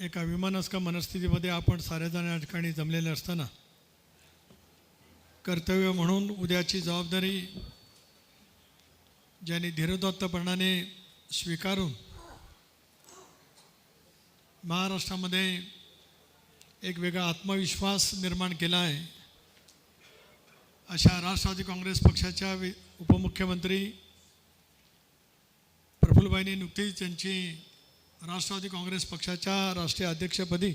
एका विमानास्क मनस्थितीमध्ये आपण सारेजण या ठिकाणी जमलेले असताना कर्तव्य म्हणून उद्याची जबाबदारी ज्यांनी धीरोदात्तपणाने स्वीकारून महाराष्ट्रामध्ये एक वेगळा आत्मविश्वास निर्माण केला आहे अशा राष्ट्रवादी काँग्रेस पक्षाच्या उपमुख्यमंत्री प्रफुल्लभाईंनी नुकतीच त्यांची राष्ट्रवादी काँग्रेस पक्षाच्या राष्ट्रीय अध्यक्षपदी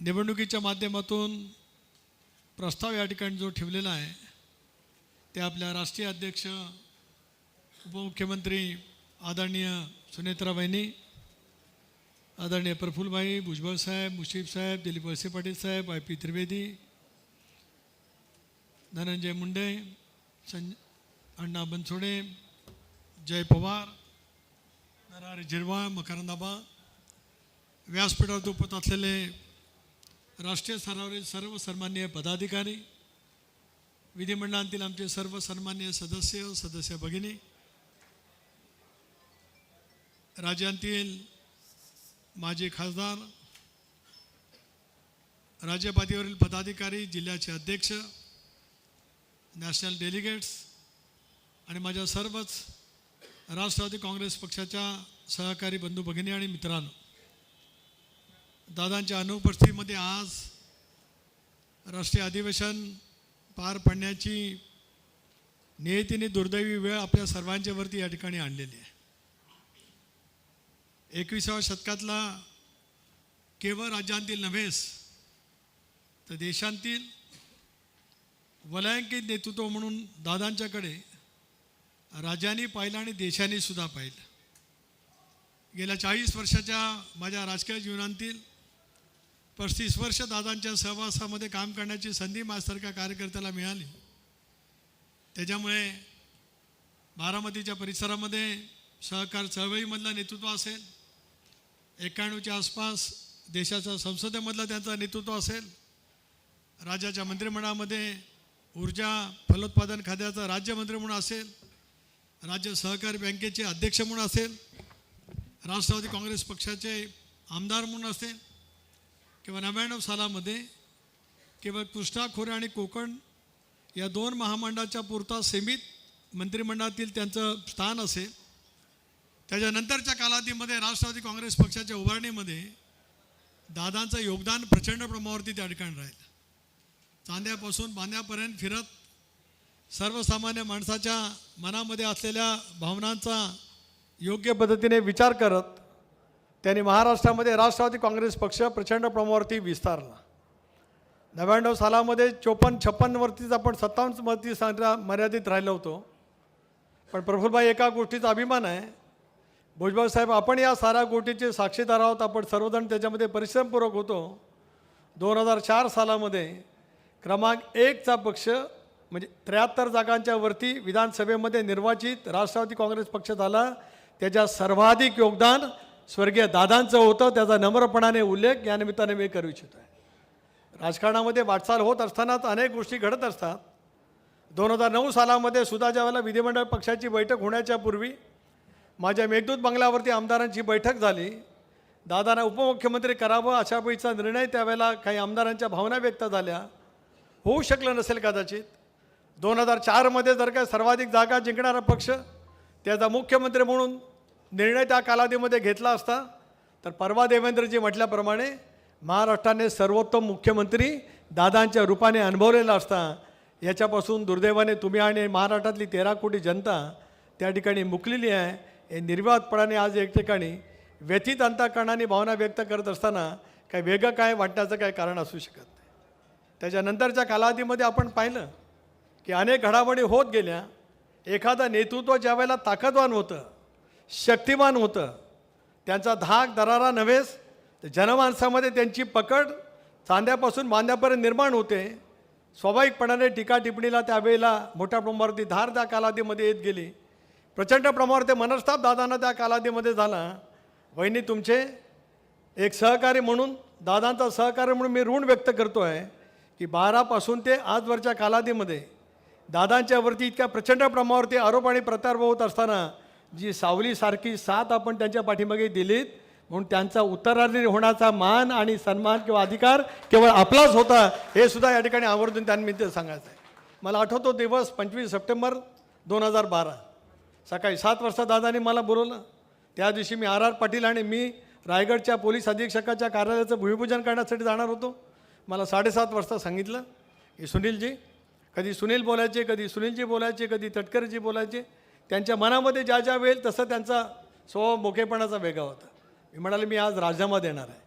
निवडणुकीच्या माध्यमातून प्रस्ताव या ठिकाणी जो ठेवलेला आहे ते आपल्या राष्ट्रीय अध्यक्ष उपमुख्यमंत्री आदरणीय सुनेत्राबाईंनी, आदरणीय प्रफुल्लभाई, भुजबळ साहेब, मुश्रीफ साहेब, दिलीप वळसे पाटील साहेब, IP त्रिवेदी, धनंजय मुंडे, अण्णा बनसोडे, जय पवार, नरहरी झिरवाळ, मकरंदाबा, व्यासपीठावर उपस्थित असलेले राष्ट्रीय स्तरावरील सर्व सन्माननीय पदाधिकारी, विधिमंडळातील आमचे सर्व सन्माननीय सदस्य भगिनी, राज्यांतील माजी खासदार, राज्य पातळीवरील पदाधिकारी, जिल्ह्याचे अध्यक्ष, नॅशनल डेलिगेट्स आणि माझ्या सर्वच राष्ट्रवादी काँग्रेस पक्षाच्या सहकारी बंधू भगिनी आणि मित्रांनो, दादांच्या अनुपस्थितीमध्ये आज राष्ट्रीय अधिवेशन पार पडण्याची नियतीने दुर्दैवी वेळ आपल्या सर्वांच्यावरती या ठिकाणी आणलेली आहे. 21व्या शतकातला केवळ राज्यांतील नव्हेच तर देशांतील वलयांकित नेतृत्व म्हणून दादांच्याकडे राज्यांनी पाहिलं आणि देशांनी सुद्धा पाहिलं. गेल्या 40 वर्षाच्या माझ्या राजकीय जीवनातील 35 वर्ष दादांच्या सहवासामध्ये काम करण्याची संधी माझ्यासारख्या कार्यकर्त्याला मिळाली. त्याच्यामुळे बारामतीच्या परिसरामध्ये सहकार चळवळीमधलं नेतृत्व असेल, 91च्या आसपास देशाच्या संसदेमधलं त्यांचं नेतृत्व असेल, राज्याच्या मंत्रिमंडळामध्ये ऊर्जा फलोत्पादन खात्याचा राज्यमंत्री म्हणून असेल, राज्य सहकारी बँकेचे अध्यक्ष म्हणून असेल, राष्ट्रवादी काँग्रेस पक्षाचे आमदार म्हणून असेल, किंवा 99 सालामध्ये केवळ कृष्णा खोरे आणि कोकण या 2 महामंडळाच्या पुरता सीमित मंत्रिमंडळातील त्यांचं स्थान असेल. त्याच्यानंतरच्या कालावधीमध्ये राष्ट्रवादी काँग्रेस पक्षाच्या उभारणीमध्ये दादांचं योगदान प्रचंड प्रमाणावरती त्या ठिकाणी राहिलं. चांद्यापासून बांद्यापर्यंत फिरत सर्वसामान्य माणसाच्या मनामध्ये असलेल्या भावनांचा योग्य पद्धतीने विचार करत त्यांनी महाराष्ट्रामध्ये राष्ट्रवादी काँग्रेस पक्ष प्रचंड प्रमाणावरती विस्तारला. 99 सालामध्ये 54-56 वरतीच आपण 57 वरती मर्यादित राहिलो होतो. पण प्रफुल्लभाई, एका गोष्टीचा अभिमान आहे, भुजबळ साहेब आपण या साऱ्या गोष्टीचे साक्षीदार आहोत. आपण सर्वजण त्याच्यामध्ये परिश्रमपूर्वक होतो. 2004 सालामध्ये क्रमांक 1चा पक्ष म्हणजे 73 जागांच्या वरती विधानसभेमध्ये निर्वाचित राष्ट्रवादी काँग्रेस पक्ष झाला. त्याच्या सर्वाधिक योगदान स्वर्गीय दादांचं होतं. त्याचा नम्रपणाने उल्लेख या निमित्ताने मी करू इच्छितो आहे. राजकारणामध्ये वाटचाल होत असतानाच अनेक गोष्टी घडत असतात. 2009 सालामध्ये सुद्धा ज्यावेळेला विधिमंडळ पक्षाची बैठक होण्याच्या पूर्वी माझ्या मेघदूत बंगल्यावरती आमदारांची बैठक झाली. दादांना उपमुख्यमंत्री करावं अशा पैसा निर्णय त्यावेळेला काही आमदारांच्या भावना व्यक्त झाल्या. होऊ शकलं नसेल कदाचित. 2004मध्ये जर का सर्वाधिक जागा जिंकणारा पक्ष त्याचा मुख्यमंत्री म्हणून निर्णय त्या कालावधीमध्ये घेतला असता तर परवा देवेंद्रजी म्हटल्याप्रमाणे महाराष्ट्राने सर्वोत्तम मुख्यमंत्री दादांच्या रूपाने अनुभवलेला असता. याच्यापासून दुर्दैवाने तुम्ही आणि महाराष्ट्रातली 13 कोटी जनता त्या ठिकाणी मुकलेली आहे. हे निर्वादपणाने आज एक ठिकाणी व्यथित अंतःकरणाने भावना व्यक्त करत असताना काही वेगळं काय वाटण्याचं काही कारण असू शकत नाही. त्याच्यानंतरच्या कालावधीमध्ये आपण पाहिलं की अनेक घडामोडी होत गेल्या. एखादं नेतृत्व ज्या वेळेला ताकदवान होतं, शक्तिमान होतं, त्यांचा धाक दरारा नव्हेच तर जनमानसामध्ये त्यांची पकड चांद्यापासून बांद्यापर्यंत निर्माण होते. स्वाभाविकपणाने टीका टिप्पणीला त्यावेळेला मोठ्या प्रमाणावरती धार त्या कालावधीमध्ये येत गेली. प्रचंड प्रमाणावरती मनस्ताप दादांना त्या कालावधीमध्ये झाला. वहिनी, तुमचे एक सहकारी म्हणून, दादांचा सहकारी म्हणून मी ऋण व्यक्त करतो आहे की 12 पासून ते आजवरच्या कालावधीमध्ये दादांच्यावरती इतक्या प्रचंड प्रमाणावरती आरोप आणि प्रत्यारोप होत असताना जी सावलीसारखी साथ आपण त्यांच्या पाठीमागे दिलीत, म्हणून त्यांचा उत्तराधिकारी होण्याचा मान आणि सन्मान किंवा अधिकार केवळ आपलाच होता, हे सुद्धा या ठिकाणी आवर्जून त्यांनी ते सांगायचं आहे. मला आठवतो दिवस 25 सप्टेंबर 2012, सकाळी 7 वाजता दादांनी मला बोलवलं. त्या दिवशी मी आर पाटील आणि मी रायगडच्या पोलीस अधीक्षकाच्या कार्यालयाचं भूमिपूजन करण्यासाठी जाणार होतो. मला 7:30 वाजता सांगितलं की सुनीलजी, कधी सुनील बोलायचे, कधी सुनीलजी बोलायचे, कधी तटकरेजी बोलायचे. त्यांच्या मनामध्ये ज्या ज्या वेळ तसं त्यांचा स्वभाव मोकेपणाचा वेगळा होता. मी म्हणाले मी आज राजीनामा देणार आहे,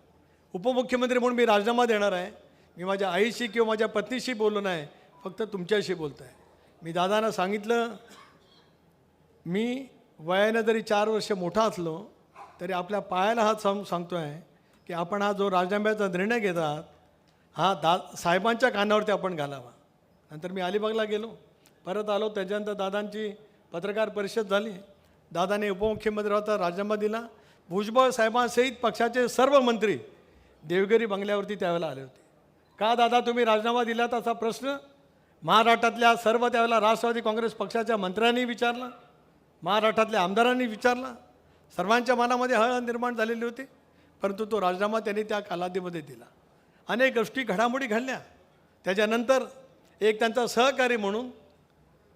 उपमुख्यमंत्री म्हणून मी राजीनामा देणार आहे. मी माझ्या आईशी किंवा माझ्या पत्नीशी बोललो नाही, फक्त तुमच्याशी बोलतो आहे. मी दादांना सांगितलं, मी वयानं जरी 4 वर्ष मोठा असलो तरी आपल्या पायाला हात सांगतो आहे की आपण हा जो राजीनाम्याचा निर्णय घेतात हा साहेबांच्या कानावरती आपण घालावा. नंतर मी अलिबागला गेलो, परत आलो. त्याच्यानंतर दादांची पत्रकार परिषद झाली. दादाने उपमुख्यमंत्री होता राजीनामा दिला. भुजबळ साहेबांसहित पक्षाचे सर्व मंत्री देवगिरी बंगल्यावरती त्यावेळेला आले होते. का दादा तुम्ही राजीनामा दिलात असा प्रश्न महाराष्ट्रातल्या सर्व त्यावेळेला राष्ट्रवादी काँग्रेस पक्षाच्या मंत्र्यांनी विचारला, महाराष्ट्रातल्या आमदारांनी विचारला. सर्वांच्या मनामध्ये हळहळ निर्माण झालेली होती. परंतु तो राजीनामा त्यांनी त्या कालावधीमध्ये दिला. अनेक गोष्टी घडामोडी घडल्या. त्याच्यानंतर एक त्यांचा सहकारी म्हणून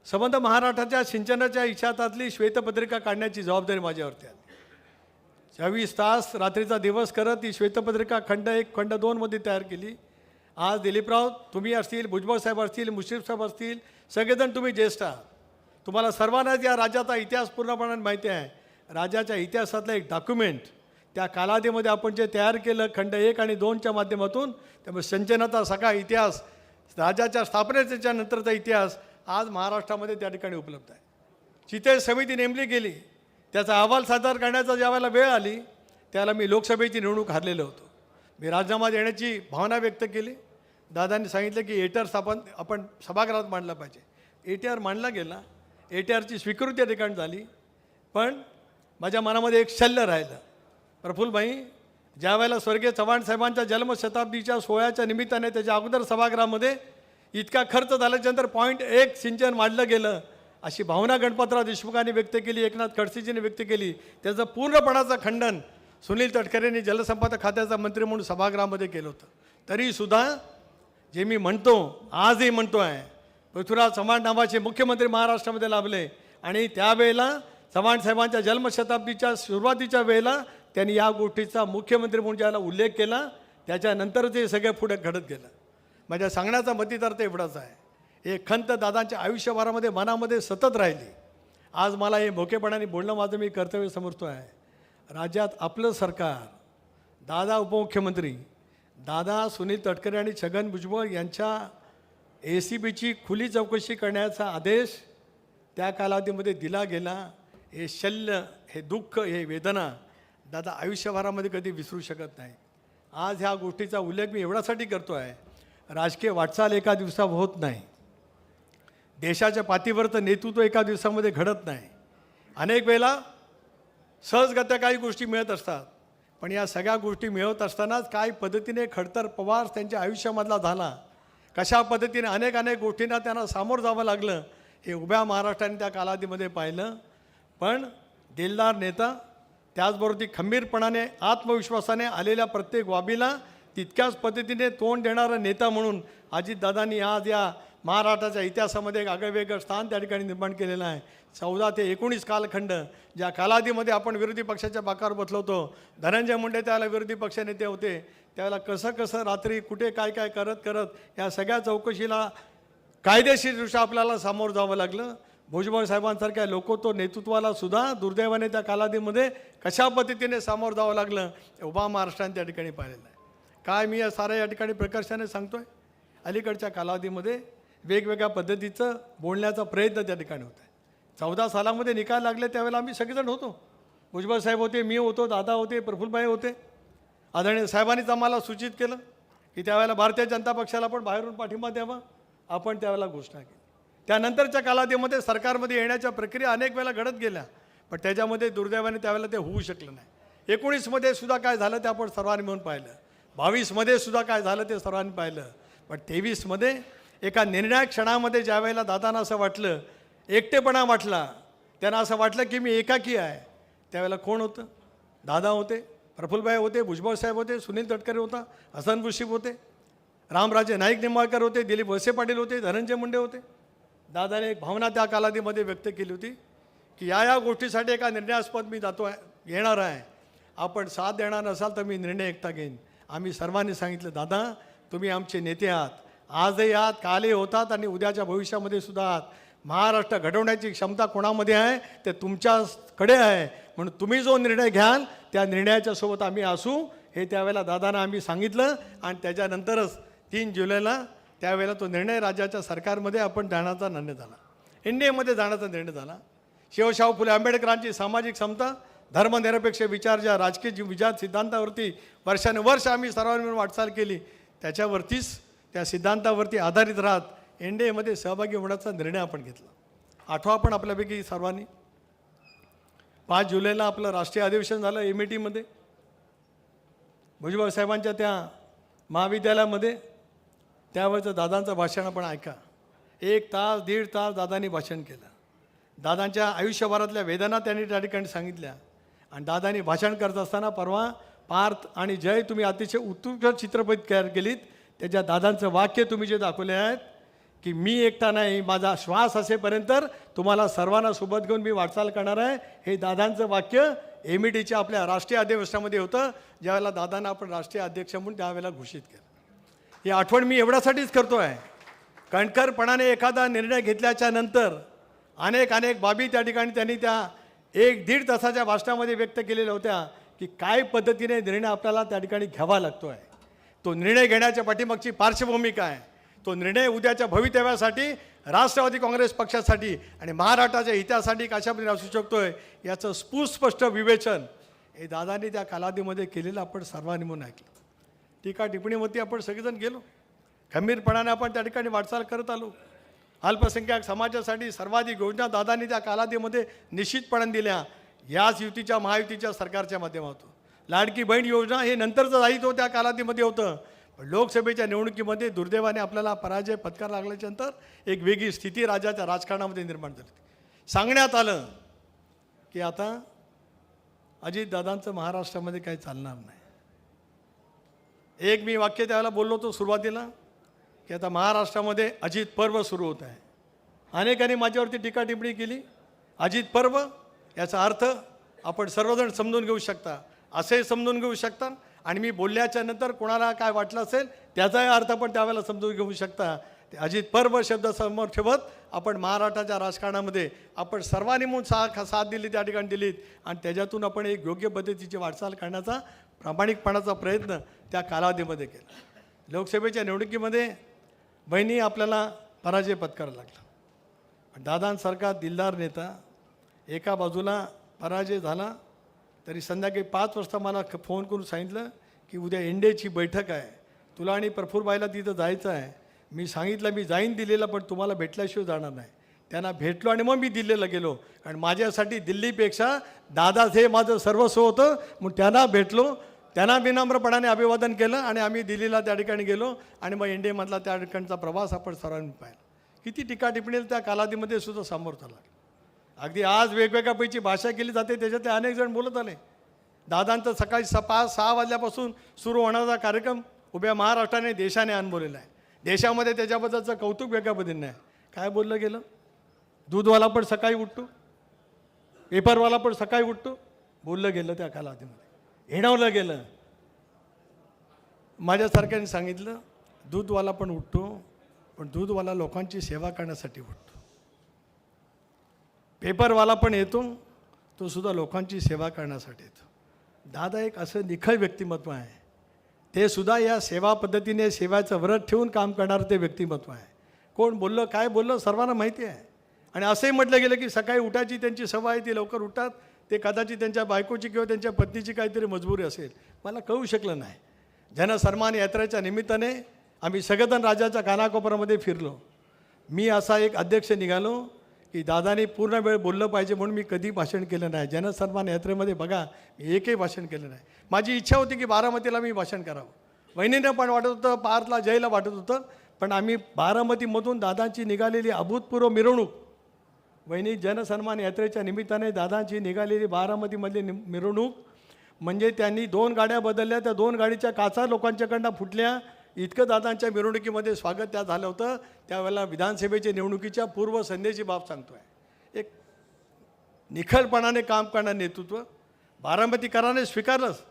संबंध महाराष्ट्राच्या सिंचनाच्या इच्छातातली श्वेतपत्रिका काढण्याची जबाबदारी माझ्यावरती आली. 24 तास रात्रीचा दिवस करत ती श्वेतपत्रिका खंड 1 खंड 2 मध्ये तयार केली. आज दिलीपराव तुम्ही असतील, भुजबळ साहेब असतील, मुश्रीफ साहेब असतील, सगळेजण तुम्ही ज्येष्ठ आहात. तुम्हाला सर्वांनाच या राज्याचा इतिहास पूर्णपणे माहिती आहे. राज्याच्या इतिहासातलं एक डॉक्युमेंट त्या कालावधीमध्ये आपण जे तयार केलं खंड 1 आणि 2च्या माध्यमातून, त्यामुळे सिंचनाचा सगळा इतिहास, राज्याच्या स्थापनेच्या नंतरचा इतिहास आज महाराष्ट्रामध्ये त्या ठिकाणी उपलब्ध आहे. जिथे समिती नेमली गेली त्याचा अहवाल सादर करण्याचा ज्यावेळेला वेळ आली त्यावेळेला मी लोकसभेची निवडणूक हारलेलो होतो. मी राजीनामा देण्याची भावना व्यक्त केली. दादांनी सांगितलं की एटीआर आपण सभागृहात मांडला पाहिजे. एटीआर मांडला गेला, एटीआरची स्वीकृती त्या ठिकाणी झाली. पण माझ्या मनामध्ये एक शल्य राहिलं. प्रफुल्लभाई, ज्या वेळेला स्वर्गीय चव्हाण साहेबांच्या जन्मशताब्दीच्या सोहळ्याच्या निमित्ताने त्याच्या अगोदर सभागृहामध्ये इतका खर्च झाल्याच्यानंतर 1 सिंचन मांडलं गेलं अशी भावना गणपतराव देशमुखांनी व्यक्त केली, एकनाथ खडसेजींनी व्यक्त केली. त्याचं पूर्णपणाचं खंडन सुनील तटकरेंनी जलसंपदा खात्याचा मंत्री म्हणून सभागृहामध्ये केलं होतं. तरीसुद्धा जे मी म्हणतो, आजही म्हणतो आहे, पृथ्वीराज चव्हाण नावाचे मुख्यमंत्री महाराष्ट्रामध्ये लाभले आणि त्यावेळेला चव्हाण साहेबांच्या जन्मशताब्दीच्या सुरुवातीच्या वेळेला त्यांनी या गोष्टीचा मुख्यमंत्री म्हणून ज्याला उल्लेख केला त्याच्यानंतर ते सगळं पुढे घडत गेलं. माझ्या सांगण्याचा मतितार्थ एवढाच आहे, एक खंत दादांच्या आयुष्यभरामध्ये मनामध्ये सतत राहिली. आज मला हे मोकेपणाने बोलणं माझं मी कर्तव्य समजतो आहे. राज्यात आपलं सरकार, दादा उपमुख्यमंत्री, दादा सुनील तटकरे आणि छगन भुजबळ यांच्या ACBची खुली चौकशी करण्याचा आदेश त्या कालावधीमध्ये दिला गेला. हे शल्य, हे दुःख, हे वेदना दादा आयुष्यभरामध्ये कधी विसरू शकत नाही. आज ह्या गोष्टीचा उल्लेख मी एवढ्यासाठी करतो आहे, राजकीय वाटचाल एका दिवसात होत नाही, देशाच्या पातळीवरचं नेतृत्व एका दिवसामध्ये घडत नाही. अनेक वेळेला सहजगत्या काही गोष्टी मिळत असतात, पण या सगळ्या गोष्टी मिळवत असतानाच काय पद्धतीने खडतर प्रवास त्यांच्या आयुष्यामधला झाला, कशा पद्धतीने अनेक गोष्टींना त्यांना सामोरं जावं लागलं, हे उभ्या महाराष्ट्राने त्या कालावधीमध्ये पाहिलं. पण दिलदार नेता, त्याचबरोबर ती खंबीरपणाने आत्मविश्वासाने आलेल्या प्रत्येक बाबीला तितक्याच पद्धतीने तोंड देणारा नेता म्हणून अजितदादांनी आज या महाराष्ट्राच्या इतिहासामध्ये एक आगळेवेगळं स्थान त्या ठिकाणी निर्माण केलेलं आहे. 14 ते 19 कालखंड, ज्या कालावधीमध्ये आपण विरोधी पक्षाच्या बाकावर बसलो होतो, धनंजय मुंडे त्यावेळेला विरोधी पक्षनेते होते, त्यावेळेला कसं रात्री कुठे काय करत या सगळ्या चौकशीला कायदेशीरदृष्ट्या आपल्याला सामोरं जावं लागलं. भुजबळ साहेबांसारख्या लोकोत्तर नेतृत्वाला सुद्धा दुर्दैवाने त्या कालावधीमध्ये कशा पद्धतीने सामोरं जावं लागलं उभा महाराष्ट्राने त्या ठिकाणी पाहिलेलं आहे. काय मी या साऱ्या या ठिकाणी प्रकर्षाने सांगतोय, अलीकडच्या कालावधीमध्ये वेगवेगळ्या पद्धतीचं बोलण्याचा प्रयत्न त्या ठिकाणी होत आहे. 14 सालामध्ये निकाल लागले त्यावेळेला आम्ही सगळेजण होतो. भुजबळ साहेब होते, मी होतो, दादा होते, प्रफुल्लभाई होते. आदरणीय साहेबांनीच आम्हाला सूचित केलं की त्यावेळेला भारतीय जनता पक्षाला पण बाहेरून पाठिंबा द्यावा. आपण त्यावेळेला घोषणा केली. त्यानंतरच्या कालावधीमध्ये सरकारमध्ये येण्याच्या प्रक्रिया अनेक वेळेला घडत गेल्या, पण त्याच्यामध्ये दुर्दैवाने त्यावेळेला ते होऊ शकलं नाही. 19मध्ये सुद्धा काय झालं ते आपण सर्वांनी मिळून पाहिलं, 22मध्ये सुद्धा काय झालं ते सर्वांनी पाहिलं. पण 23मध्ये एका निर्णायक क्षणामध्ये ज्या वेळेला दादांना असं वाटलं, एकटेपणा वाटला, त्यांना असं वाटलं की मी एकाकी आहे. त्यावेळेला कोण होतं? दादा होते, प्रफुल्लभाई होते, भुजबळ साहेब होते, सुनील तटकरे होता, हसन मुश्रीफ होते, रामराजे नाईक निंबाळकर होते, दिलीप वळसे पाटील होते, धनंजय मुंडे होते. दादाने एक भावना त्या कालावधीमध्ये व्यक्त केली होती की या गोष्टीसाठी एका निर्णयास्पद मी जातो आहे, येणार आहे. आपण साथ देणार नसाल तर मी निर्णय एकटा घेईन. आम्ही सर्वांनी सांगितलं, दादा तुम्ही आमचे नेते आहात, आजही आहात, कालही होतात आणि उद्याच्या भविष्यामध्ये सुद्धा आहात. महाराष्ट्र घडवण्याची क्षमता कोणामध्ये आहे ते तुमच्याकडे आहे. म्हणून तुम्ही जो निर्णय घ्याल त्या निर्णयाच्या सोबत आम्ही असू, हे त्यावेळेला दादांना आम्ही सांगितलं. आणि त्याच्यानंतरच 3 जुलैला त्यावेळेला तो निर्णय राज्याच्या सरकारमध्ये आपण जाण्याचा निर्णय झाला, NDAमध्ये जाण्याचा निर्णय झाला. शिवशाहू फुले आंबेडकरांची सामाजिक समता, धर्मनिरपेक्ष विचार, ज्या राजकीय विचार सिद्धांतावरती वर्षानुवर्ष आम्ही सर्वांनी मिळून वाटचाल केली, त्याच्यावरतीच त्या सिद्धांतावरती आधारित राहत NDAमध्ये सहभागी होण्याचा निर्णय आपण घेतला. आठवा पण आपल्यापैकी सर्वांनी 5 जुलैला आपलं राष्ट्रीय अधिवेशन झालं METमध्ये, भुजबळ साहेबांच्या त्या महाविद्यालयामध्ये. त्यावेळेचं दादांचं भाषण आपण ऐका. 1 तास 1.5 तास दादांनी भाषण केलं. दादांच्या आयुष्यभरातल्या वेदना त्यांनी त्या ठिकाणी सांगितल्या. आणि दादांनी भाषण करत असताना परवा पार्थ आणि जय तुम्ही अतिशय उत्कृष्ट चित्रपट तयार केलीत. त्याच्या दादांचं वाक्य तुम्ही जे दाखवले आहेत की मी एकटा नाही, माझा श्वास असेपर्यंत तुम्हाला सर्वांना सोबत घेऊन मी वाटचाल करणार आहे, हे दादांचं वाक्य METच्या आपल्या राष्ट्रीय अधिवेशनामध्ये होतं, ज्यावेळेला दादांना आपण राष्ट्रीय अध्यक्ष म्हणून त्यावेळेला घोषित केलं. ही आठवण मी एवढ्यासाठीच करतो आहे, कणखरपणाने एखादा निर्णय घेतल्याच्या नंतर अनेक बाबी त्या ठिकाणी त्यांनी त्या 1-1.5 तासाच्या भाषणामध्ये व्यक्त केलेल्या होत्या की काय पद्धतीने निर्णय आपल्याला त्या ठिकाणी घ्यावा लागतो आहे. तो निर्णय घेण्याच्या पाठीमागची पार्श्वभूमी काय, तो निर्णय उद्याच्या भवितव्यासाठी, राष्ट्रवादी काँग्रेस पक्षासाठी आणि महाराष्ट्राच्या हितासाठी कशा पद्धतीने असू शकतोय, याचं सुस्पष्ट विवेचन हे दादांनी त्या कालावधीमध्ये केलेलं आपण सर्वांनी म्हणून ऐकलं. टीका टिप्पणीवरती आपण सगळेजण गेलो, खंबीरपणाने आपण त्या ठिकाणी वाटचाल करत आलो. अल्पसंख्याक समाजासाठी सर्वाधिक योजना दादांनी त्या कालावधीमध्ये निश्चितपणे दिल्या, याच युतीच्या महायुतीच्या सरकारच्या माध्यमातून. लाडकी बहीण योजना हे नंतरचं दायित्व त्या कालावधीमध्ये होतं. पण लोकसभेच्या निवडणुकीमध्ये दुर्दैवाने आपल्याला पराजय पत्कार लागल्याच्यानंतर एक वेगळी स्थिती राज्याच्या राजकारणामध्ये निर्माण झाली. सांगण्यात आलं की आता अजितदादांचं महाराष्ट्रामध्ये काही चालणार नाही. एक मी वाक्य त्यावेळेला बोललो होतो सुरुवातीला की आता महाराष्ट्रामध्ये अजित पर्व सुरू होत आहे. अनेकांनी माझ्यावरती टीका टिप्पणी केली. अजित पर्व याचा अर्थ आपण सर्वजण समजून घेऊ शकता, असे समजून घेऊ शकता. आणि मी बोलल्याच्या नंतर कोणाला काय वाटलं असेल त्याचाही अर्थ पण त्यावेळेला समजून घेऊ शकता. ते अजित पर्व शब्द समोर ठेवत आपण महाराष्ट्राच्या राजकारणामध्ये आपण सर्वांनी म्हणून साथ दिली, त्या ठिकाणी दिलीत. आणि त्याच्यातून आपण एक योग्य पद्धतीची वाटचाल करण्याचा प्रामाणिकपणाचा प्रयत्न त्या कालावधीमध्ये केला. लोकसभेच्या निवडणुकीमध्ये बहिणी आपल्याला पराजय पत्करावा लागला. पण दादांसारखा दिलदार नेता, एका बाजूला पराजय झाला तरी संध्याकाळी 5 वाजता मला फोन करून सांगितलं की उद्या NDAची बैठक आहे, तुला आणि प्रफुल्लभाईला तिथं जायचं आहे. मी सांगितलं मी जाईन दिल्लीला, पण तुम्हाला भेटल्याशिवाय जाणार नाही. त्यांना भेटलो आणि मग मी दिल्लीला गेलो. कारण माझ्यासाठी दिल्लीपेक्षा दादाच हे माझं सर्वस्व होतं. मग त्यांना भेटलो, त्यांना विनम्रपणाने अभिवादन केलं आणि आम्ही दिल्लीला त्या ठिकाणी गेलो. आणि मग NDAमधला त्या ठिकाणचा प्रवास आपण सर्वांनी पाहिला. किती टीका टिप्पणीला त्या कालावधीमध्ये सुद्धा सामोरं झाला. अगदी आज वेगवेगळ्यापैकी भाषा केली जाते, त्याच्यात अनेक जण बोलत आले. दादांचं सकाळी 5-6 वाजल्यापासून सुरू होणारा कार्यक्रम उभ्या महाराष्ट्राने देशाने अनुभवलेला आहे. देशामध्ये त्याच्याबद्दलचं कौतुक वेगळ्या पद्धतीने आहे. काय बोललं गेलं, दूधवाला पण सकाळी उठतो, पेपरवाला पण सकाळी उठतो, बोललं गेलं त्या कालावधीमध्ये, हिणवलं गेलं. माझ्यासारख्याने सांगितलं दूधवाला पण उठतो, पण दूधवाला लोकांची सेवा करण्यासाठी उठतो. पेपरवाला पण येतो, तो सुद्धा लोकांची सेवा करण्यासाठी येतो. दादा एक असं निखळ व्यक्तिमत्व आहे, ते सुद्धा या सेवा पद्धतीने सेवाचं व्रत ठेवून काम करणारं ते व्यक्तिमत्व आहे. कोण बोललं काय बोललं सर्वांना माहिती आहे. आणि असंही म्हटलं गेलं की सकाळी उठायची त्यांची सवय आहे, ती लवकर उठतात. ते कदाचित त्यांच्या बायकोची किंवा त्यांच्या पत्नीची काहीतरी मजबुरी असेल, मला कळू शकलं नाही. जनसन्मान यात्रेच्या निमित्ताने आम्ही सगळेजण राज्याच्या कानाकोपऱ्यामध्ये फिरलो. मी असा एक अध्यक्ष निघालो की दादाने पूर्ण वेळ बोललं पाहिजे म्हणून मी कधी भाषण केलं नाही. जनसन्मान यात्रेमध्ये बघा मी एकही भाषण केलं नाही. माझी इच्छा होती की बारामतीला मी भाषण करावं, वहिनीनं पण वाटत होतं, पार्थला जयला वाटत होतं. पण आम्ही बारामतीमधून दादांची निघालेली अभूतपूर्व मिरवणूक वहिनी जनसन्मान यात्रेच्या निमित्ताने दादांची निघालेली बारामतीमधली मिरवणूक म्हणजे त्यांनी 2 गाड्या बदलल्या, त्या 2 गाडीच्या काचा लोकांच्याकडनं फुटल्या, इतकं दादांच्या मिरवणुकीमध्ये स्वागत त्या झालं होतं. त्यावेळेला विधानसभेच्या निवडणुकीच्या पूर्वसंध्येची बाब सांगतो आहे. एक निखळपणाने काम करणारं नेतृत्व बारामतीकरांनी स्वीकारलंच,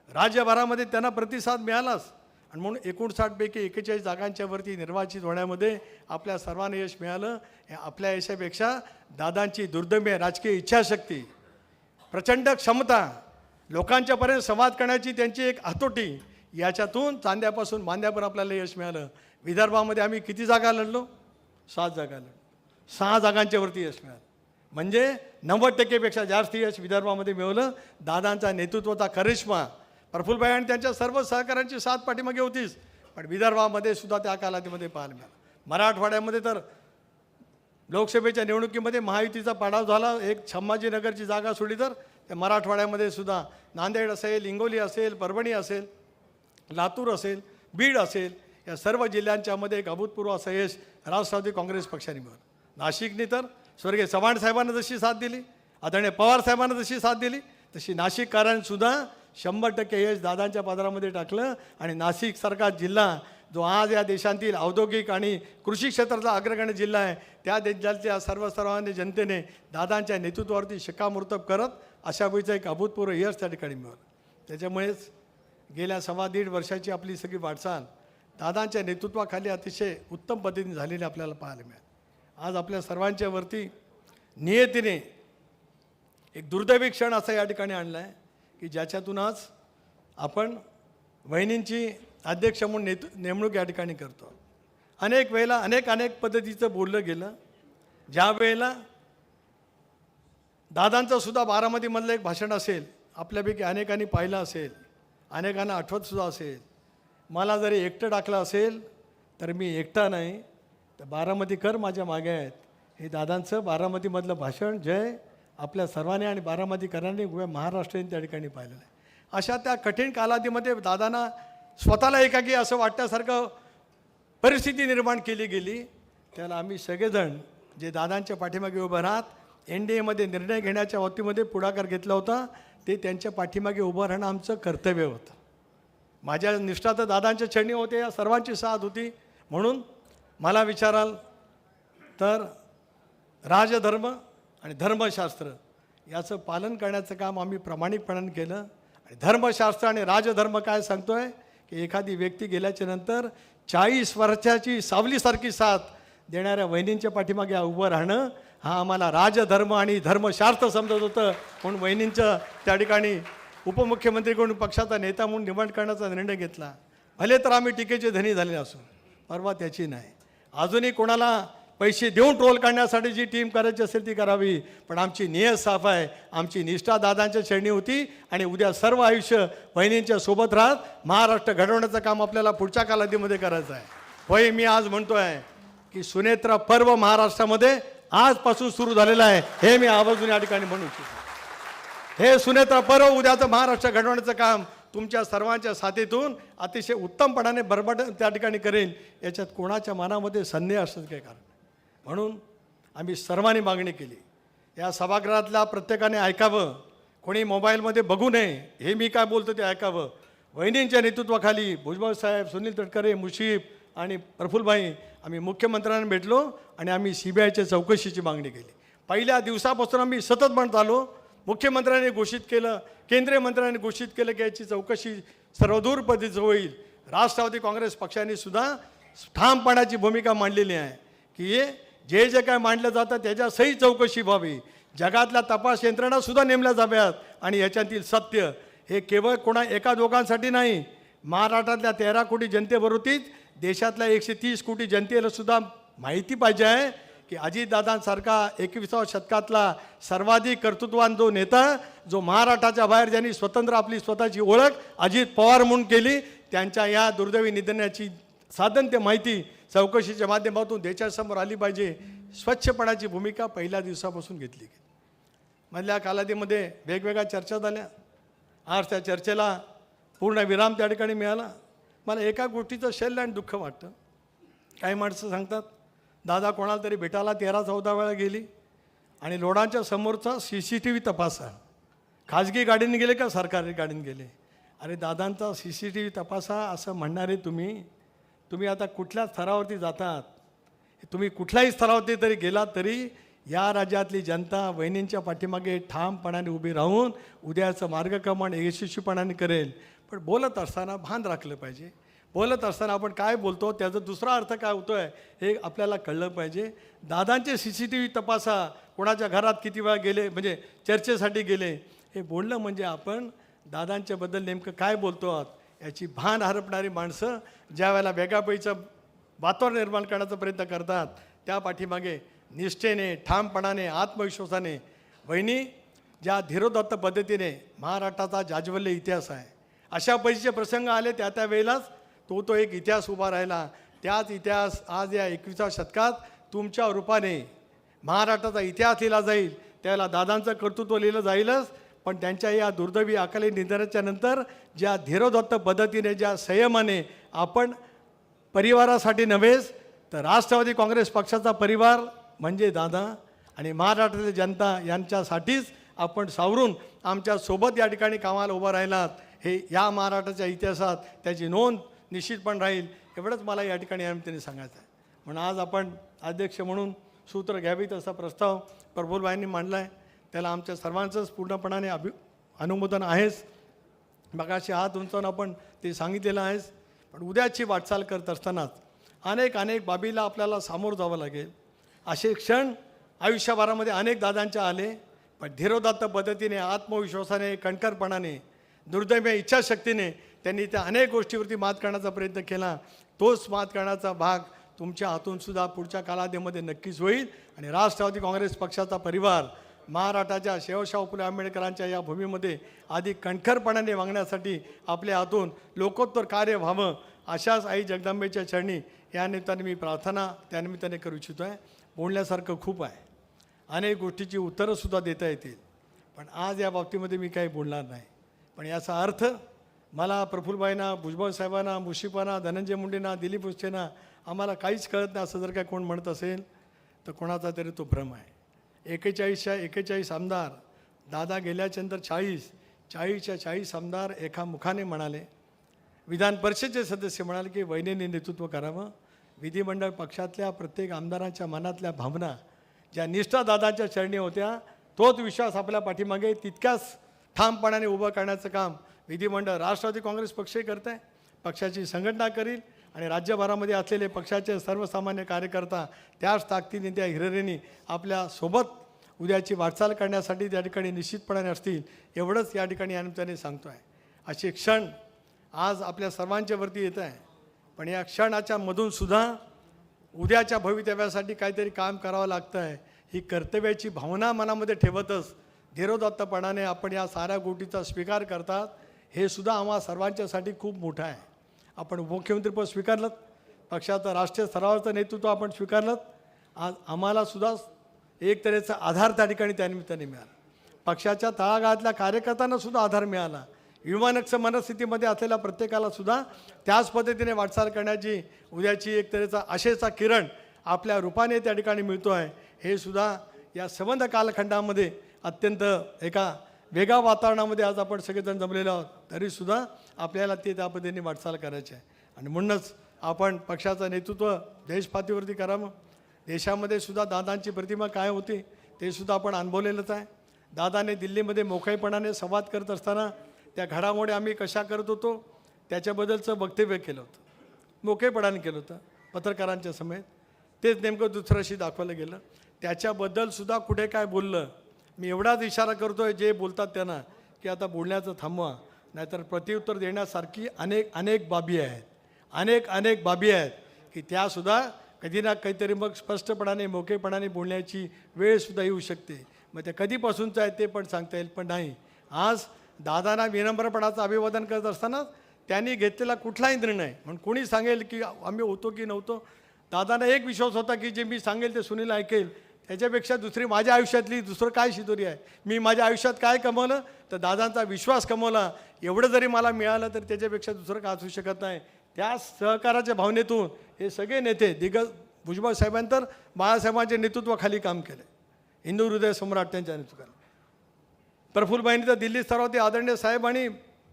राज्यभरामध्ये त्यांना प्रतिसाद मिळालाच आणि म्हणून 59 पैकी 41 जागांच्यावरती निर्वाचित होण्यामध्ये आपल्या सर्वांना यश मिळालं. हे आपल्या यशापेक्षा दादांची दुर्दम्य राजकीय इच्छाशक्ती, प्रचंड क्षमता, लोकांच्यापर्यंत संवाद करण्याची त्यांची एक हातोटी, याच्यातून चांद्यापासून बांद्यावर आपल्याला यश मिळालं. विदर्भामध्ये आम्ही किती जागा लढलो? 7 जागा लढलो. 6 जागांच्यावरती यश मिळालं. म्हणजे 90% जास्त यश विदर्भामध्ये मिळवलं. दादांचा नेतृत्वाचा करिश्मा, प्रफुल्लभाई आणि त्यांच्या सर्व सहकाऱ्यांची साथ पाठीमागे होतीच, पण विदर्भामध्ये सुद्धा त्या कालावधीमध्ये पाहायला मिळालं. मराठवाड्यामध्ये तर लोकसभेच्या निवडणुकीमध्ये महायुतीचा पाडाव झाला. एक संभाजीनगरची जागा सोडली तर त्या मराठवाड्यामध्ये सुद्धा नांदेड असेल, हिंगोली असेल, परभणी असेल, लातूर असेल, बीड असेल, या सर्व जिल्ह्यांच्यामध्ये एक अभूतपूर्व असं यश राष्ट्रवादी काँग्रेस पक्षाने मिळवलं. नाशिकने तर स्वर्गीय चव्हाण साहेबांना जशी साथ दिली, आदरणीय पवार साहेबांना जशी साथ दिली, तशी नाशिककरांसुद्धा 100% यश दादांच्या पदरामध्ये टाकलं. आणि नाशिकसारखा जिल्हा जो आज या देशातील औद्योगिक आणि कृषी क्षेत्राचा अग्रगण्य जिल्हा आहे, त्या जिल्ह्याच्या सर्वसामान्य जनतेने दादांच्या नेतृत्वावरती शिक्कामोर्तब करत अशा वेळीचं एक अभूतपूर्व यश त्या ठिकाणी मिळवलं. त्याच्यामुळेच गेल्या 1.25 वर्षाची आपली सगळी वाटचाल दादांच्या नेतृत्वाखाली अतिशय उत्तम पद्धतीने झालेली आपल्याला पाहायला मिळाली. आज आपल्या सर्वांच्या वरती नियतीने एक दुर्दैवी क्षण असा या ठिकाणी आणला आहे की ज्याच्यातून आज आपण वहिनींची अध्यक्ष म्हणून नेमणूक या ठिकाणी करतो. अनेक वेळेला अनेक पद्धतीचं बोललं गेलं. ज्या वेळेला दादांचं सुद्धा बारामतीमधलं एक भाषण असेल, आपल्यापैकी अनेकांनी पाहिलं असेल, अनेकांना आठवतसुद्धा असेल. मला जरी एकटं टाकलं असेल तर मी एकटा नाही, तर बारामतीकर माझ्या मागे आहेत. हे दादांचं बारामतीमधलं भाषण जय आपल्या सर्वांनी आणि बारामतीकरांनी महाराष्ट्राने त्या ठिकाणी पाहिलेलं आहे. अशा त्या कठीण कालावधीमध्ये दादांना स्वतःला एकाकी असं वाटण्यासारखं परिस्थिती निर्माण केली गेली. त्याला आम्ही सगळेजण जे दादांच्या पाठीमागे उभं राहत NDAमध्ये निर्णय घेण्याच्या बाबतीमध्ये पुढाकार घेतला होता, ते त्यांच्या पाठीमागे उभं राहणं आमचं कर्तव्य होतं. माझ्या निष्ठा तर दादांच्या चरणी होते, या सर्वांची साथ होती. म्हणून मला विचाराल तर राजधर्म आणि धर्मशास्त्र याचं पालन करण्याचं काम आम्ही प्रामाणिकपणाने केलं. आणि धर्मशास्त्र आणि राजधर्म काय सांगतो आहे की एखादी व्यक्ती गेल्याच्या नंतर 40 वर्षाची सावलीसारखी साथ देणाऱ्या वहिनींच्या पाठीमागे उभं राहणं हा आम्हाला राजधर्म आणि धर्मशास्त्र समजत होतं. म्हणून वहिनींचं त्या ठिकाणी उपमुख्यमंत्रीकडून पक्षाचा नेता म्हणून निवड करण्याचा निर्णय घेतला. भले तर आम्ही टीकेचे धनी झाले असून परवा त्याची नाही. अजूनही कोणाला पैसे देऊन ट्रोल करण्यासाठी जी टीम करायची असेल ती करावी, पण आमची नियत साफ आहे. आमची निष्ठा दादांच्या चरणी होती आणि उद्या सर्व आयुष्य वहिनींच्या सोबत राहत महाराष्ट्र घडवण्याचं काम आपल्याला पुढच्या कालावधीमध्ये करायचं आहे. होय, मी आज म्हणतो आहे की सुनेत्रा पर्व महाराष्ट्रामध्ये आजपासून सुरू झालेलं आहे, हे मी आवर्जून या ठिकाणी म्हणू इच्छितो. हे सुनेत्रा पर्व उद्याचं महाराष्ट्र घडवण्याचं काम तुमच्या सर्वांच्या साथीतून अतिशय उत्तमपणाने बरबट त्या ठिकाणी करेल, याच्यात कोणाच्या मनामध्ये संदेह असतं काय कारण. म्हणून आम्ही सर्वांनी मागणी केली, या सभागृहातल्या प्रत्येकाने ऐकावं, कोणी मोबाईलमध्ये बघू नये, हे मी काय बोलतो ते ऐकावं. वहिनींच्या नेतृत्वाखाली भुजबळ साहेब, सुनील तटकरे, मुशीफ आणि प्रफुल्लभाई आम्ही मुख्यमंत्र्यांना भेटलो आणि आम्ही CBIच्या चौकशीची मागणी केली. पहिल्या दिवसापासून आम्ही सतत म्हणत आलो. मुख्यमंत्र्यांनी घोषित केलं, केंद्रीय मंत्र्यांनी घोषित केलं की याची चौकशी सर्वदूर पद्धतीचं होईल. राष्ट्रवादी काँग्रेस पक्षाने सुद्धा ठामपणाची भूमिका मांडलेली आहे की जे काय मांडलं जातं त्याच्या सही चौकशी व्हावी. जगातल्या तपास यंत्रणासुद्धा नेमल्या जाव्यात आणि याच्यातील सत्य हे केवळ कोणा एका दोघांसाठी नाही, महाराष्ट्रातल्या 13 कोटी जनतेबरोबरच देशातल्या 130 कोटी जनतेला सुद्धा माहिती पाहिजे आहे की अजितदादांसारखा 21व्या शतकातला सर्वाधिक कर्तृत्ववान जो नेता, जो महाराष्ट्राच्या बाहेर ज्यांनी स्वतंत्र आपली स्वतःची ओळख अजित पवार म्हणून केली, त्यांच्या या दुर्दैवी निधनाची साधन माहिती चौकशीच्या माध्यमातून देशासमोर आली पाहिजे. स्वच्छपणाची भूमिका पहिल्या दिवसापासून घेतली गेली. मधल्या कालावधीमध्ये वेगवेगळ्या चर्चा झाल्या. आज त्या चर्चेला पूर्ण विराम त्या ठिकाणी मिळाला. मला एका गोष्टीचं शैल्य आणि दुःख वाटतं. काही माणसं सांगतात दादा कोणाला तरी भेटायला 13-14 वेळा गेली आणि लोणाच्या समोरचा CCTV तपासा. खाजगी गाडीने गेले का सरकारी गाडीने गेले? अरे दादांचा CCTV तपासा असं म्हणणारे तुम्ही आता कुठल्या स्तरावरती जातात? तुम्ही कुठल्याही स्तरावरती तरी गेलात तरी या राज्यातली जनता वहिनींच्या पाठीमागे ठामपणाने उभी राहून उद्याचं मार्गक्रमण यशस्वीपणाने करेल. पण बोलत असताना भान राखलं पाहिजे. बोलत असताना आपण काय बोलतो त्याचा दुसरा अर्थ काय होतो आहे हे आपल्याला कळलं पाहिजे. दादांचे CCTV तपासा, कोणाच्या घरात किती वेळा गेले म्हणजे चर्चेसाठी गेले, हे बोलणं म्हणजे आपण दादांच्याबद्दल नेमकं काय बोलतो आहोत याची भान हरपणारी माणसं ज्या वेळेला वेगळापैचं वातावरण निर्माण करण्याचा प्रयत्न करतात त्या पाठीमागे निष्ठेने, ठामपणाने, आत्मविश्वासाने वहिनी ज्या धीरोदात्त पद्धतीने महाराष्ट्राचा जाज्वल्य इतिहास आहे, अशा परिस्थितीचे प्रसंग आले त्या वेळेलाच तो एक इतिहास उभा राहिला. त्याच इतिहास आज या 21व्या शतकात तुमच्या रूपाने महाराष्ट्राचा इतिहास लिहिला जाईल. त्याला दादांचं कर्तृत्व लिहिलं जाईलच, पण त्यांच्या या दुर्दैवी अकाली निधनाच्या नंतर ज्या धीरोदात्त पद्धतीने, ज्या संयमाने आपण परिवारासाठी नव्हेच तर राष्ट्रवादी काँग्रेस पक्षाचा परिवार म्हणजे दादा आणि महाराष्ट्रातील जनता यांच्यासाठीच आपण सावरून आमच्यासोबत या ठिकाणी कामाला उभं राहिलात, हे या महाराष्ट्राच्या इतिहासात त्याची नोंद निश्चितपणे राहील. एवढंच मला या ठिकाणी या निमित्ताने सांगायचं आहे. म्हणून आज आपण अध्यक्ष म्हणून सूत्र घ्यावीत असा प्रस्ताव प्रफुल्लभाईंनी मांडला आहे. त्याला आमच्या सर्वांचंच पूर्णपणाने अनुमोदन आहेच. मगाशी हात उंचावून आपण ते सांगितलेलं आहेच. पण उद्याची वाटचाल करत असतानाच अनेक बाबीला आपल्याला सामोरं जावं लागेल. असे क्षण आयुष्यभरामध्ये अनेक दादांच्या आले, पण धीरोदात्त पद्धतीने, आत्मविश्वासाने, कणखरपणाने, दुर्दैवी इच्छाशक्तीने त्यांनी त्या अनेक गोष्टीवरती मात करण्याचा प्रयत्न केला. तोच मात करण्याचा भाग तुमच्या हातूनसुद्धा पुढच्या कालावधीमध्ये नक्कीच होईल. आणि राष्ट्रवादी काँग्रेस पक्षाचा परिवार महाराष्ट्राच्या शेवशाह फुले आंबेडकरांच्या या भूमीमध्ये अधिक कणखरपणाने वागण्यासाठी आपल्या हातून लोकोत्तर कार्य व्हावं अशाच आई जगदंबेच्या चरणी या निमित्ताने मी प्रार्थना त्यानिमित्ताने करू इच्छितो आहे. बोलण्यासारखं खूप आहे, अनेक गोष्टीची उत्तरंसुद्धा देता येतील, पण आज या बाबतीमध्ये मी काही बोलणार नाही. पण याचा अर्थ मला प्रफुल्लभाईंना, भुजबळ साहेबांना, मुश्रीफांना, धनंजय मुंडेंना, दिलीप वळसेंना आम्हाला काहीच कळत नाही असं जर काय कोण म्हणत असेल तर कोणाचा तरी तो भ्रम आहे. 41च्या 41 आमदार, दादा गेल्याच्यानंतर 40च्या 40 आमदार एका मुखाने म्हणाले. विधान परिषदेचे सदस्य म्हणाले की वहिनींनी नेतृत्व करावं. विधिमंडळ पक्षातल्या प्रत्येक आमदारांच्या मनातल्या भावना ज्या निष्ठा दादांच्या चरणी होत्या, तोच विश्वास आपल्या पाठीमागे तितक्याच ठामपणाने उभं करण्याचं काम विधिमंडळ राष्ट्रवादी काँग्रेस पक्षही करत आहे. पक्षाची संघटना करील आणि राज्यभरामध्ये असलेले पक्षाचे सर्वसामान्य कार्यकर्ता त्याच ताकदीने, त्या हिरिरीने आपल्यासोबत उद्याची वाटचाल करण्यासाठी त्या ठिकाणी निश्चितपणाने असतील. एवढंच या ठिकाणी या निमित्ताने सांगतो आहे. असे क्षण आज आपल्या सर्वांच्यावरती येत आहे, पण या क्षणाच्या मधूनसुद्धा उद्याच्या भवितव्यासाठी काहीतरी काम करावं लागतं आहे. ही कर्तव्याची भावना मनामध्ये ठेवतच धीरोदात्तपणाने आपण या साऱ्या गोष्टीचा स्वीकार करतात, हे सुद्धा आम्हा सर्वांच्यासाठी खूप मोठं आहे. आपण उपमुख्यमंत्रीपद स्वीकारलं, पक्षाचं राष्ट्रीय स्तरावरचं नेतृत्व आपण स्वीकारलं. आज आम्हालासुद्धा एक तऱ्हेचा आधार त्या ठिकाणी त्यानिमित्ताने मिळाला. पक्षाच्या तळागाळातल्या कार्यकर्त्यांनासुद्धा आधार मिळाला. विमानक्ष मनस्थितीमध्ये असलेल्या प्रत्येकालासुद्धा त्याच पद्धतीने वाटचाल करण्याची उद्याची एक तऱ्हेचा आशेचा किरण आपल्या रूपाने त्या ठिकाणी मिळतो आहे. हे सुद्धा या संबंध कालखंडामध्ये अत्यंत एका वेगळ्या वातावरणामध्ये आज आपण सगळेजण जमलेलो आहोत, तरीसुद्धा आपल्याला ते त्या पद्धतीने वाटचाल करायची आहे. आणि म्हणूनच आपण पक्षाचं नेतृत्व देशपातळीवरती करावं. देशामध्ये सुद्धा दादांची प्रतिमा काय होती ते सुद्धा आपण अनुभवलेलंच आहे. दादाने दिल्लीमध्ये मोकळेपणाने संवाद करत असताना त्या घडामोडी आम्ही कशा करत होतो त्याच्याबद्दलचं वक्तव्य केलं होतं, मोकळेपणाने केलं होतं पत्रकारांच्या समेत. तेच नेमकं दुसऱ्याशी दाखवलं गेलं. त्याच्याबद्दलसुद्धा कुठे काय बोललं, मी एवढाच इशारा करतो आहे जे बोलतात त्यांना की आता बोलण्याचं थांबवा, नाहीतर प्रत्युत्तर देण्यासारखी अनेक बाबी आहेत, अनेक बाबी आहेत की त्यासुद्धा कधी ना काहीतरी मग स्पष्टपणाने मोकळेपणाने बोलण्याची वेळसुद्धा येऊ शकते. मग ते कधीपासूनचं आहे ते पण सांगता येईल, पण नाही. आज दादांना विनम्रपणाचं अभिवादन करत असताना त्यांनी घेतलेला कुठलाही निर्णय म्हणून कोणी सांगेल की आम्ही होतो की नव्हतो, दादांना एक विश्वास होता की जे मी सांगेल ते सुनील ऐकेल. त्याच्यापेक्षा दुसरी माझ्या आयुष्यातली दुसरं काय शिदोरी आहे, मी माझ्या आयुष्यात काय कमवलं तर दादांचा विश्वास कमवला. एवढं जरी मला मिळालं तर त्याच्यापेक्षा दुसरं काय असू शकत नाही. त्या सहकाराच्या भावनेतून हे सगळे नेते भुजबळ साहेबांतर बाळासाहेबांच्या नेतृत्वाखाली काम केलं. हिंदू हृदय सम्राट त्यांच्या नेतृत्वाखाली. प्रफुल्लबाईंनी तर दिल्ली स्तरावरती आदरणीय साहेब आणि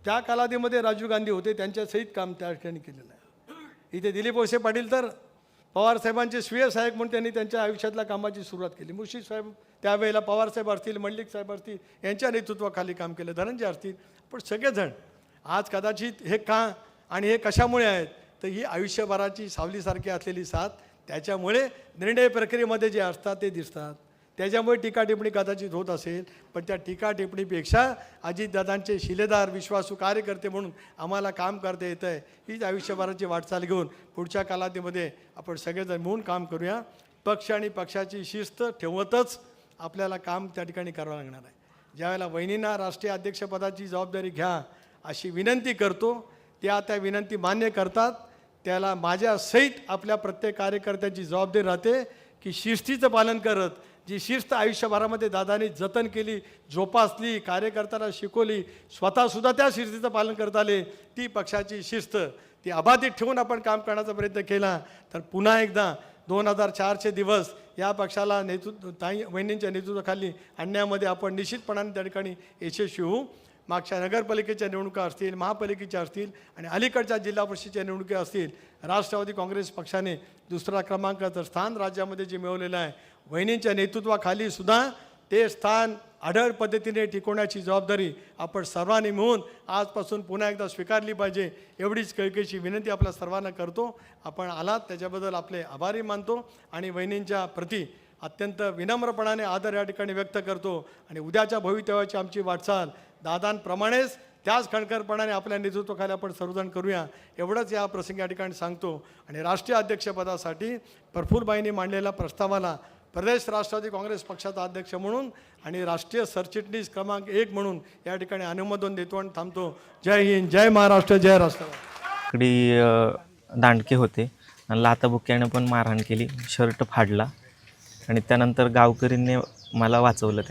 त्या कालावधीमध्ये राजीव गांधी होते त्यांच्यासहित काम त्या ठिकाणी केलेलं आहे. इथे दिलीप वळसे पाटील तर पवारसाहेबांचे स्वीय सहाय्यक म्हणून त्यांनी त्यांच्या आयुष्यातल्या कामाची सुरुवात केली. मुळशी साहेब त्यावेळेला पवारसाहेब असतील, मंडलिक साहेब असतील, यांच्या नेतृत्वाखाली काम केलं, धनंजय असतील. पण सगळेजण आज कदाचित हे का आणि हे कशामुळे आहेत, तर ही आयुष्यभराची सावलीसारखी असलेली साथ, त्याच्यामुळे निर्णय प्रक्रियेमध्ये जे असतात ते दिसतात. त्याच्यामुळे टीका टिप्पणी कदाचित होत असेल, पण त्या टीका टिप्पणीपेक्षा अजितदादांचे शिलेदार विश्वासू कार्यकर्ते म्हणून आम्हाला काम करता येतं आहे. हीच आयुष्यभराची वाटचाल घेऊन पुढच्या कालावधीमध्ये आपण सगळेजण मिळून काम करूया. पक्ष आणि पक्षाची शिस्त ठेवतच आपल्याला काम त्या ठिकाणी करावं लागणार आहे. ज्यावेळेला वहिनींना राष्ट्रीय अध्यक्षपदाची जबाबदारी घ्या अशी विनंती करतो, त्या विनंती मान्य करतात. त्याला माझ्यासहित आपल्या प्रत्येक कार्यकर्त्याची जबाबदारी राहते की शिस्तीचं पालन करत, जी शिस्त आयुष्यभरामध्ये दादांनी जतन केली, जोपासली, कार्यकर्त्याला शिकवली, स्वतःसुद्धा त्या शिस्तीचं पालन करता आले, ती पक्षाची शिस्त ती अबाधित ठेवून आपण काम करण्याचा प्रयत्न केला तर पुन्हा एकदा 2004चे दिवस या पक्षाला ताई वहिनींच्या नेतृत्वाखाली आणण्यामध्ये आपण निश्चितपणाने त्या ठिकाणी यशस्वी होऊ. मागच्या नगरपालिकेच्या निवडणुका असतील, महापालिकेच्या असतील आणि अलीकडच्या जिल्हा परिषदेच्या निवडणुका असतील, राष्ट्रवादी काँग्रेस पक्षाने दुसरा क्रमांकाचं स्थान राज्यामध्ये जे मिळवलेलं आहे, वहिनींच्या नेतृत्वाखाली सुद्धा ते स्थान आढळ पद्धतीने टिकवण्याची जबाबदारी आपण सर्वांनी मिळून आजपासून पुन्हा एकदा स्वीकारली पाहिजे. एवढीच कळकळीची विनंती आपल्या सर्वांना करतो. आपण आलात त्याच्याबद्दल आपले आभारी मानतो आणि वहिनींच्या प्रती अत्यंत विनम्रपणाने आदर या ठिकाणी व्यक्त करतो. आणि उद्याच्या भवितव्याची आमची वाटचाल दादांप्रमाणेच त्याच खणखरपणाने आपल्या नेतृत्वाखाली आपण सर्वजण करूया, एवढंच या प्रसंगी या ठिकाणी सांगतो. आणि राष्ट्रीय अध्यक्षपदासाठी प्रफुल्लबाईंनी मांडलेल्या प्रस्तावाला प्रदेश राष्ट्रवादी काँग्रेस पक्षाचा अध्यक्ष म्हणून आणि राष्ट्रीय सरचिटणीस क्रमांक 1 म्हणून या ठिकाणी अनुमोदन देतो आणि थांबतो. जय हिंद, जय महाराष्ट्र, जय राष्ट्रवादी. इकडे दांडके होते आणि लाथाबुक्याने पण मारहाण केली, शर्ट फाडला आणि त्यानंतर गावकरींनी मला वाचवलं.